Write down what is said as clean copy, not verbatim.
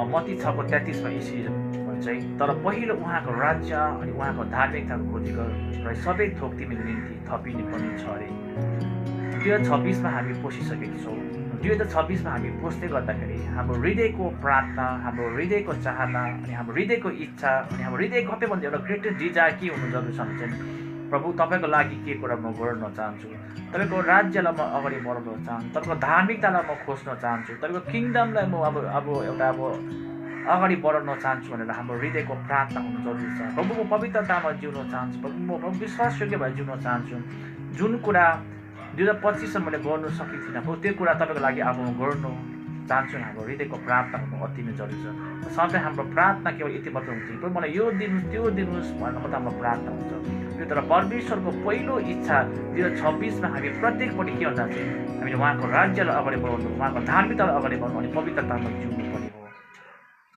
मत्ती 6:33 मा यसरी भन्छ है, तर पहिलो उहाँको राज्य अनि उहाँको धार्मिकताको खोजी गर र सबै थोक तिमीको निम्ति थपिने पनि छ अरे। 2026 मा हामी पसिसकेका छौँ। 2026 मा हामी पस्दै गर्दाखेरि हाम्रो हृदयको प्रार्थना, हाम्रो हृदयको चाहना अनि हाम्रो हृदयको इच्छा अनि हाम्रो हृदयको सबैभन्दा एउटा ग्रेटेस्ट डिजायर के हुनु जरुरी छ भने चाहिँ प्रभु तपाईँको लागि के कुरा म गर्न चाहन्छु, तपाईँको राज्यलाई म अगाडि बढाउन चाहन्छु, तपाईँको धार्मिकतालाई म खोज्न चाहन्छु, तपाईँको किङडमलाई म एउटा अगाडि बढाउन चाहन्छु भनेर हाम्रो हृदयको प्रार्थना हुनु जरुरी छ। प्रभु म पवित्रतामा जिउन चाहन्छु, प्रभु म विश्वासयोग्य भएर जिउन चाहन्छु। जुन कुरा 2025 मा मैले गर्नु सकेको थिइनँ त्यो कुरा तपाईँको लागि अब म गर्नु चाहन्छु। हाम्रो हृदयको प्रार्थना हुनु अति नै जरुरी छ। सधैँ हाम्रो प्रार्थना केवल यति मात्र हुन्छ, प्रभु मलाई यो दिनुहोस् त्यो दिनुहोस् भनेर मात्र हाम्रो प्रार्थना हुन्छ। तर परमेश्वरको पहिलो इच्छा 2026 मा हामी प्रत्येकपट्टि के भन्छ चाहिँ हामीले उहाँको राज्यलाई अगाडि बढाउनु, उहाँको धार्मिकतालाई अगाडि बढाउनु अनि पवित्रतामा जिउनु